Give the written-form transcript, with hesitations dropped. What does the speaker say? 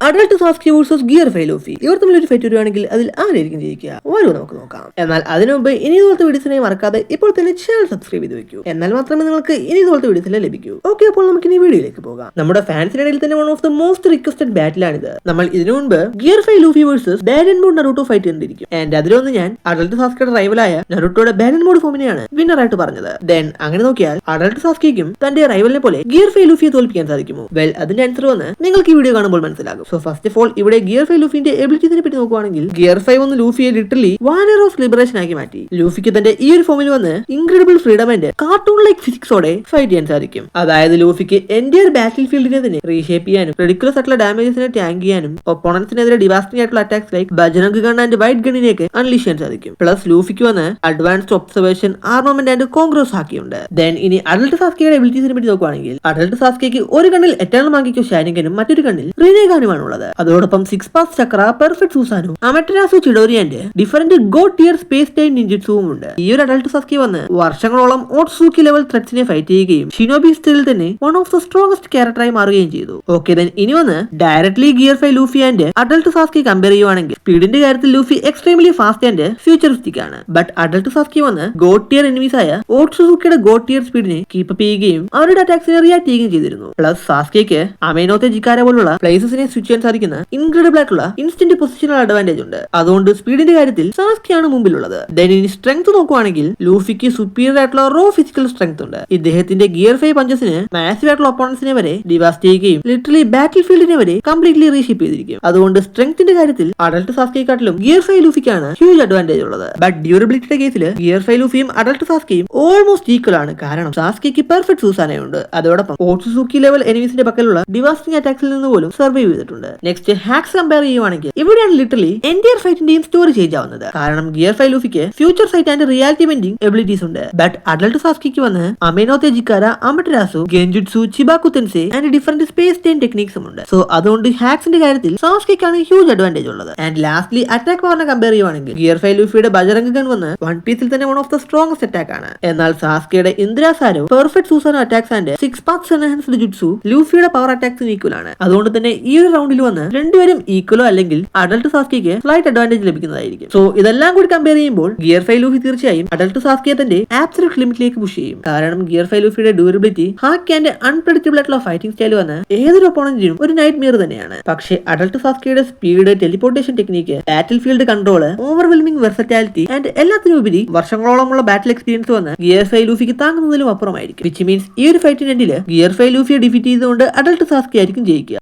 Adult Sasuke versus gear 5 Luffy. ഇവർ തമ്മിൽ ഒരു ഫൈറ്റ് വരുവാണെങ്കിൽ അതിൽ ആരായിരിക്കും ജയിക്കുക? ഓരോ നമുക്ക് നോക്കാം. എന്നാൽ അതിനു മുമ്പ് ഇനി ഇതുപോലത്തെ വീഡിയോസിനെ മറക്കാതെ ഇപ്പോൾ തന്നെ ചാനൽ സബ്സ്ക്രൈബ് ചെയ്ത് വെക്കൂ. എന്നാൽ മാത്രമേ നിങ്ങൾക്ക് ഇനി ഇതുപോലത്തെ വീഡിയോസിലെ ലഭിക്കൂ. ഓക്കെ, അപ്പോൾ നമുക്ക് ഇനി വീഡിയോയിലേക്ക് പോകാം. നമ്മുടെ ഫാൻസിന്റെ ഇടയിൽ തന്നെ one of the most requested ബാറ്റിലാണിത്. നമ്മൾ ഇതിനു മുൻപ് gear 5 Luffy versus Baryon mode Naruto fight കണ്ടിരിക്കും. ആൻഡ് അതിലൊന്ന് ഞാൻ അഡൽട്ട് സാസ്കയുടെ റൈവലായ നറൂട്ടോയുടെ ബാഡൻ മോഡ് ഫോമിനെയാണ് വിന്നർ ആയിട്ട് പറഞ്ഞത്. ദെൻ അങ്ങനെ നോക്കിയാൽ അഡൽട്ട് സാസ്കിക്കും തന്റെ റൈവലിനെ പോലെ ഗിയർ 5 ലൂഫിയെ തോൽപ്പിക്കാൻ സാധിക്കുമോ? വെൽ, അതിന്റെ ആൻസർ വന്ന് നിങ്ങൾക്ക് ഈ വീഡിയോ കാണുമ്പോൾ മനസ്സിലാകും. സോ ഫസ്റ്റ് ഓഫ് ഓൾ ഇവിടെ ഗിയർ 5 ലൂഫിന്റെ എബിലിറ്റീസിനെ പറ്റി നോക്കുവാണെങ്കിൽ ഗിയർ 5 ഒന്ന് ലൂഫിയെ ലിറ്ററലി വാനർ ഓഫ് ലിബറേഷൻ ആക്കി മാറ്റി. ലൂഫിക്ക് തന്റെ ഈ ഒരു ഫോമിൽ വന്ന് incredible freedom and cartoon like ഫിസിക്സോടെ ഫൈറ്റ് ചെയ്യാൻ സാധിക്കും. അതായത് ലൂഫിക്ക് എൻറ്റയർ ബാറ്റിൽ ഫീൽഡിനെ തന്നെ റീഷേപ്പ് ചെയ്യാനും റെഡിക്കുലസ് ആയിട്ടുള്ള ഡാമേജസിനെ ടാങ്ക് ചെയ്യാനും ഒപ്പോണൻസിനെതിരെ ഡിവാസ്റ്റിംഗ് ആയിട്ടുള്ള attacks like Bajrang gun and white ഗണ്ണിനെയൊക്കെ അൺലീഷ് ചെയ്യാൻ സാധിക്കും. പ്ലസ് ലൂഫിക്ക് വന്ന് advanced observation, armament and conqueror's ഹാക്കിയുണ്ട്. ദെൻ ഇനി അഡൽട്ട് സാസ്കയുടെ എബിലിറ്റീസിനെ പറ്റി നോക്കുവാണെങ്കിൽ അഡൽട്ട് സാസ്കയ്ക്ക് ഒരു കണ്ണിൽ എറ്റേണൽ മാങ്കിക്കോ ഷാനിങ്കനും മറ്റൊരു കണ്ണിൽ റിനേഗാനുമാണുള്ളത്. അതോടൊപ്പം 6 path chakra, perfect Susanoo, Amaterasu Chidori and different god tier space time നിഞ്ചുട്സുവും ഉണ്ട്. ഈ ഒരു അഡൽട്ട് സാസ്കി വന്ന് വർഷങ്ങളോളം ഓട്സൂക്കി ലെവൽ ത്രെഡ്സിനെ ഫൈറ്റ് ചെയ്യുകയും ഷിനോബി സ്റ്റൈലിൽ തന്നെ വൺ ഓഫ് ദ സ്ട്രോങ്സ്റ്റ് ക്യാരക്ടറായി മാറുകയും ചെയ്തു. ഓക്കെ, ദെൻ ഇനി വന്ന് directly gear 5 Luffy and adult Sasuke compare ചെയ്യുവാണെങ്കിൽ സ്പീഡിന്റെ കാര്യത്തിൽ Luffy extremely fast and futuristic ആണ്. ബട്ട് അഡൽട്ട് സാസ്കി വന്ന് ഗോഡ് ടിയർ എനിമീസ് ആയ ഓട്സുക്കിയുടെ ഗോഡ് ടിയർ സ്പീഡിനെ കീപ്പ് ചെയ്യുകയും അവരുടെ അറ്റാക്സിനെ റിയാക്ട് ചെയ്യുകയും ചെയ്തിരുന്നു. പ്ലസ് സാസ്കിക്ക് അമേനോത്തെ ജിക്കാര പോലുള്ള പ്ലേസസിനെ സ്വിച്ച് ചെയ്യാൻ സാധിക്കുന്ന ഇൻക്രെഡിബിൾ ആയിട്ടുള്ള ഇൻസ്റ്റന്റ് പൊസിഷണൽ അഡ്വാൻറ്റേജ് ഉണ്ട്. അതുകൊണ്ട് സ്പീഡിന്റെ കാര്യത്തിൽ സാസ്കിയാണ് മുമ്പിലുള്ളത്. ദെൻ ഇനി സ്ട്രെങ്ത് നോക്കുവാണെങ്കിൽ ലൂഫിക്ക് സുപ്പീരിയർ ആയിട്ടുള്ള റോ ഫിസിക്കൽ സ്ട്രെങ്ത് ഉണ്ട്. ഇദ്ദേഹത്തിന്റെ ഗിയർ 5 പഞ്ചസിന് മാസീവ് ആയിട്ടുള്ള ഒപ്പോണൻസിനെ വരെ ഡിവാസ്റ്റ് ചെയ്യുകയും ലിറ്ററലി ബാറ്റിൽ ഫീൽഡിനെ വരെ കംപ്ലീറ്റ്ലി റീഷേപ്പ് ചെയ്തിരിക്കും. അതുകൊണ്ട് സ്ട്രെങ്ത്തിന്റെ കാര്യത്തിൽ അഡൽട്ട് സാസ്കിയെക്കാട്ടിലും ഗിയർ 5 ലൂഫിക്കാണ് ഹ്യൂജ് അഡ്വാൻറ്റേജ് ഉള്ളത്. ബട്ട് ഡ്യൂറബിലിറ്റിയുടെ കേസിൽ ഗിയർ 5 ലൂഫിയും അഡൽട്ട് സാസ്കിയും ഓൾമോസ്റ്റ് ഈക്വൽ ആണ്. കാരണം സാസ്കിക്ക് പെർഫെക്റ്റ് സൂസാനയുണ്ട്. അതോടൊപ്പം ഓട്സുക്കി ലെവൽ എനിമീസിന്റെ പക്കലുള്ള ഡിവാസ്റ്റിംഗ് അറ്റാക്സിൽ നിന്ന് പോലും സർവൈവ് ചെയ്തിട്ടുണ്ട്. നെക്സ്റ്റ് ഹാക്സ് കമ്പയർ ചെയ്യുവാണെങ്കിൽ ഇവിടെയാണ് ലിറ്ററലി എൻറ്റയർ ഫൈറ്റിന്റെയും സ്റ്റോറി ചേഞ്ച് ആവുന്നത്. കാരണം ഗിയർ 5 ലൂഫിക്ക് future sight and reality bending abilities ഉണ്ട്. ബട്ട് അഡൽട്ട് സാസ്കിക്ക് വന്ന് Amenotejikara, Amaterasu, genjutsu, Chibaku Tensei and different space time ടെക്നിക്സും ഉണ്ട്. സോ അതുകൊണ്ട് ഹാക്സിന്റെ കാര്യത്തിൽ സാസ്കിക്കാണ് ഹ്യൂജ് അഡ്വാൻറ്റേജ് ഉള്ളത്. ആൻഡ് ലാസ്റ്റ്ലി അറ്റാക്ക് പവറിനെ കമ്പയർ ചെയ്യുവാണെങ്കിൽ ഗിയർ 5 ലൂഫിയുടെ ബജറംഗ് ഗൺ വന്ന് വൺ പീസിൽ തന്നെ one of the strongest attack ആണ്. എന്നാൽ സാസ്കിയുടെ Indra's arrow, perfect സൂസാനോ attacks and 6 path enhanced jutsu ലൂഫിയുടെ പവർ അറ്റാക്സിന് ഈക്വൽ ആണ്. അതുകൊണ്ട് തന്നെ ഈ ഒരു റൗണ്ടിൽ വന്ന് രണ്ടുപേരും ഈക്വലോ അല്ലെങ്കിൽ അഡൽട്ട് സാസ്കിക്ക് സ്ലൈറ്റ് അഡ്വാൻറ്റേജ് ലഭിക്കുന്നതായിരിക്കും. സോ ഇതെല്ലാം കൂടി കമ്പയർ ചെയ്യുമ്പോൾ ഗിയർ 5 ലൂഫി തീർച്ചയായും അഡൽട്ട് സാസ്കിയെ തന്റെ ആബ്സല്യൂട്ട് ലിമിറ്റിലേക്ക് പുഷ് ചെയ്യും. കാരണം gear 5 ലൂഫിയുടെ durability, hack and unpredictable ആയിട്ടുള്ള ഫൈറ്റിംഗ് സ്റ്റൈൽ വന്ന് ഏതൊരു ഒപ്പോണന്റിനും ഒരു നൈറ്റ് മിയർ തന്നെയാണ്. പക്ഷേ അഡൽട്ട് സാസ്കിയുടെ speed, teleportation technique, battle field control, overwhelming versatility and എല്ലാത്തിനും ഉപരി വർഷങ്ങളോളമുള്ള ബാറ്റിൽ എക്സ്പീരിയൻസ് വന്ന് ഗിയർ 5 ലൂഫിക്ക് താങ്ങുന്നതിലും അപ്പുറമായിരിക്കും. വിച്ച് മീൻസ് ഈ ഒരു ഫൈറ്റിന് എൻഡില് ഗിയർ 5 ലൂഫിയെ ഡിഫീറ്റ് ചെയ്തുകൊണ്ട് അഡൽട്ട് സാസ്കി ആയിരിക്കും ജയിക്കുക.